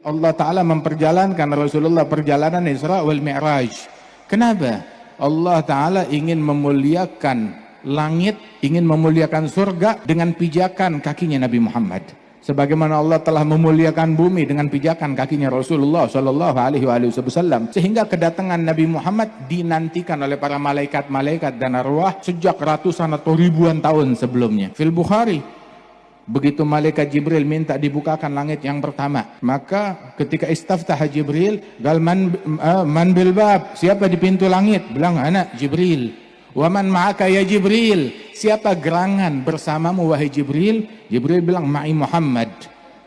Allah Ta'ala memperjalankan Rasulullah perjalanan Isra wal Mi'raj. Kenapa? Allah Ta'ala ingin memuliakan langit, ingin memuliakan surga dengan pijakan kakinya Nabi Muhammad. Sebagaimana Allah telah memuliakan bumi dengan pijakan kakinya Rasulullah Shallallahu Alaihi Wasallam, sehingga kedatangan Nabi Muhammad dinantikan oleh para malaikat-malaikat dan arwah sejak ratusan atau ribuan tahun sebelumnya. Fil Bukhari, begitu malaikat Jibril minta dibukakan langit yang pertama, maka ketika istaftah Jibril, gal man bil bab, siapa di pintu langit? Bilang, anak Jibril. Waman ma'aka ya Jibril, siapa gerangan bersamamu wahai Jibril? Jibril bilang, ma'i Muhammad,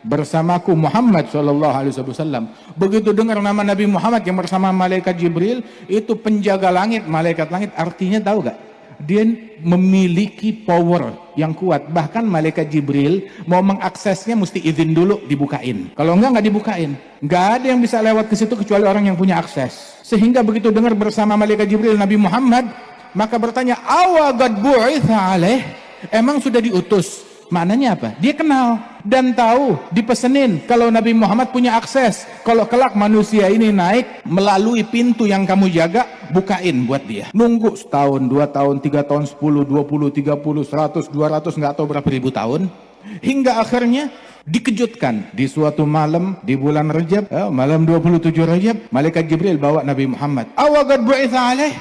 bersamaku Muhammad sallallahu alaihi wasallam. Begitu dengar nama Nabi Muhammad yang bersama malaikat Jibril, itu penjaga langit, malaikat langit, artinya tahu gak? Dia memiliki power yang kuat. Bahkan malaikat Jibril mau mengaksesnya mesti izin dulu dibukain. Kalau enggak dibukain. Enggak ada yang bisa lewat ke situ kecuali orang yang punya akses. Sehingga begitu dengar bersama malaikat Jibril Nabi Muhammad, maka bertanya, awagad bu'itha alaih, emang sudah diutus? Maknanya apa? Dia kenal dan tahu, dipesenin kalau Nabi Muhammad punya akses. Kalau kelak manusia ini naik melalui pintu yang kamu jaga, bukain buat dia. Nunggu setahun, 2 tahun, 3 tahun, 10, 20, 30, 100, 200, nggak tahu berapa ribu tahun. Hingga akhirnya dikejutkan di suatu malam di bulan Rajab, malam 27 Rajab, malaikat Jibril bawa Nabi Muhammad. Awagad bu'itha alaih,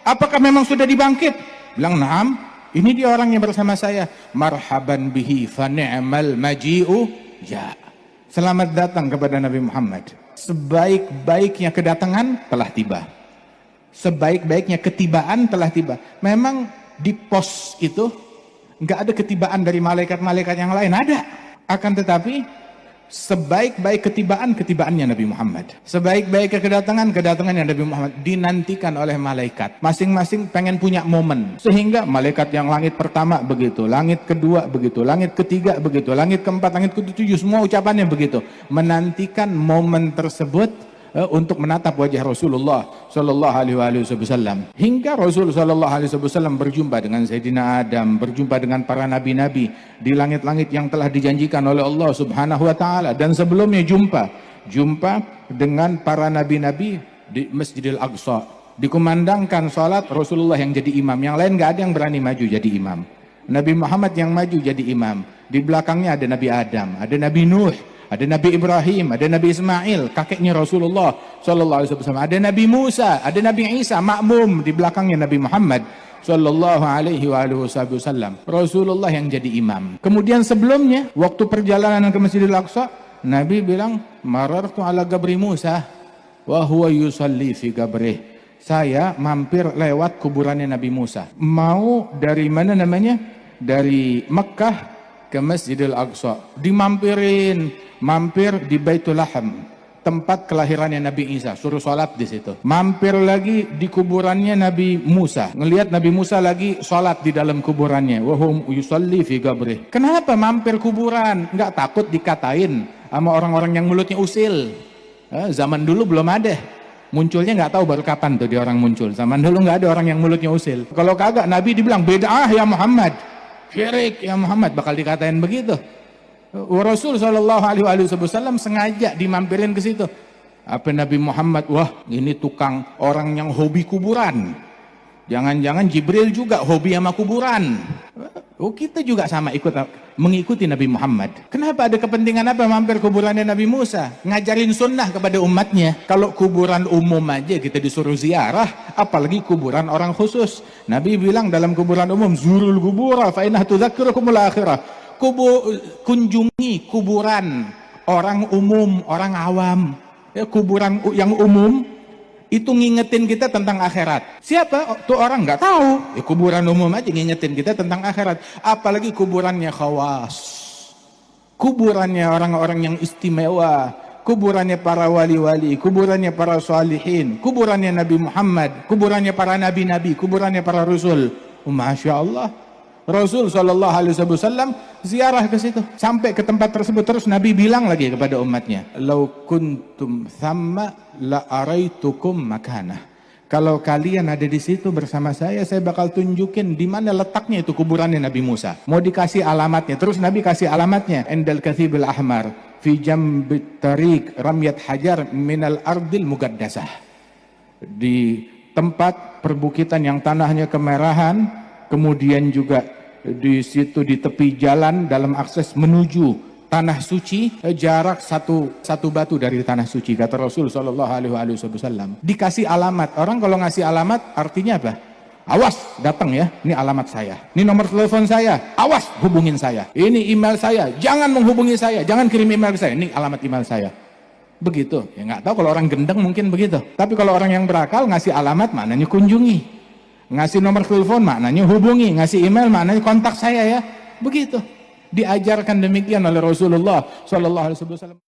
apakah memang sudah dibangkit? Bilang, na'am, ini dia orangnya bersama saya. Marhaban bihi fa ni'mal maji'u ya. Selamat datang kepada Nabi Muhammad. Sebaik-baiknya kedatangan telah tiba. Sebaik-baiknya ketibaan telah tiba. Memang di pos itu nggak ada ketibaan dari malaikat-malaikat yang lain, ada. Akan tetapi sebaik-baik ketibaannya Nabi Muhammad. Sebaik-baik kedatangannya Nabi Muhammad dinantikan oleh malaikat. Masing-masing pengen punya momen. Sehingga malaikat yang langit pertama begitu, langit kedua begitu, langit ketiga begitu, langit keempat, langit ketujuh, semua ucapannya begitu. Menantikan momen tersebut untuk menatap wajah Rasulullah Shallallahu Alaihi Wasallam. Hingga Rasul Shallallahu Alaihi Wasallam berjumpa dengan Sayyidina Adam, berjumpa dengan para nabi-nabi di langit-langit yang telah dijanjikan oleh Allah Subhanahu Wa Taala. Dan sebelumnya jumpa dengan para nabi-nabi di Masjidil Aqsa. Dikumandangkan salat, Rasulullah yang jadi imam. Yang lain nggak ada yang berani maju jadi imam. Nabi Muhammad yang maju jadi imam. Di belakangnya ada Nabi Adam, ada Nabi Nuh, ada Nabi Ibrahim, ada Nabi Ismail, kakeknya Rasulullah Sallallahu Alaihi Wasallam, ada Nabi Musa, ada Nabi Isa, makmum di belakangnya Nabi Muhammad Sallallahu Alaihi Wasallam. Rasulullah yang jadi imam. Kemudian sebelumnya, waktu perjalanan ke Masjidil Aqsa, Nabi bilang, marartu ala gabri Musa, wa huwa yusalli fi gabrih. Saya mampir lewat kuburannya Nabi Musa. Mau dari mana namanya? Dari Mekah ke Masjidil Aqsa. Mampir di Baitul Laham, tempat kelahirannya Nabi Isa, suruh sholat di situ. Mampir lagi di kuburannya Nabi Musa, ngelihat Nabi Musa lagi sholat di dalam kuburannya. Wahum yusalli fi gabrih. Kenapa mampir kuburan? Nggak takut dikatain sama orang-orang yang mulutnya usil? Zaman dulu belum ada. Munculnya nggak tahu baru kapan tuh dia orang muncul. Zaman dulu nggak ada orang yang mulutnya usil. Kalau kagak, Nabi dibilang bid'ah ya Muhammad, syirik ya Muhammad, bakal dikatain begitu. Rasul Shallallahu Alaihi Wasallam sengaja dimampirin ke situ. Apa Nabi Muhammad? Wah, ini tukang orang yang hobi kuburan. Jangan-jangan Jibril juga hobi sama kuburan. Oh, kita juga sama mengikuti Nabi Muhammad. Kenapa? Ada kepentingan apa mampir kuburannya Nabi Musa? Ngajarin sunnah kepada umatnya. Kalau kuburan umum aja kita disuruh ziarah, apalagi kuburan orang khusus. Nabi bilang dalam kuburan umum, zurul kubura fa innaha tudzakirukumul akhirah. Kunjungi kuburan orang umum, orang awam. Ya, kuburan yang umum itu ngingetin kita tentang akhirat. Siapa tuh orang? Nggak tahu. Ya, kuburan umum aja ngingetin kita tentang akhirat. Apalagi kuburannya khawas, kuburannya orang-orang yang istimewa, kuburannya para wali-wali, kuburannya para salihin, kuburannya Nabi Muhammad, kuburannya para nabi-nabi, kuburannya para rasul. Masya Allah. Rasul Shallallahu Alaihi Wasallam ziarah ke situ, sampai ke tempat tersebut. Terus Nabi bilang lagi kepada umatnya, "Lau kuntum thamma la araitukum makanah." Kalau kalian ada di situ bersama saya bakal tunjukin di mana letaknya itu kuburannya Nabi Musa. Mau dikasih alamatnya. Terus Nabi kasih alamatnya, Endal Kathibil Ahmar, fi jambit tariq ramyat hajar minal ardil mugaddasah. Di tempat perbukitan yang tanahnya kemerahan, kemudian juga di situ di tepi jalan dalam akses menuju tanah suci, jarak satu batu dari tanah suci, kata Rasul Shallallahu Alaihi Wasallam. Dikasih alamat. Orang kalau ngasih alamat artinya apa? Awas, datang ya, ini alamat saya, ini nomor telepon saya, awas hubungin saya, ini email saya, jangan menghubungi saya, jangan kirim email ke saya, ini alamat email saya. Begitu. Ya nggak tahu kalau orang gendeng mungkin begitu. Tapi kalau orang yang berakal ngasih alamat maknanya kunjungi, ngasih nomor telepon maknanya hubungi, ngasih email maknanya kontak saya ya. Begitu. Diajarkan demikian oleh Rasulullah Shallallahu Alaihi Wasallam.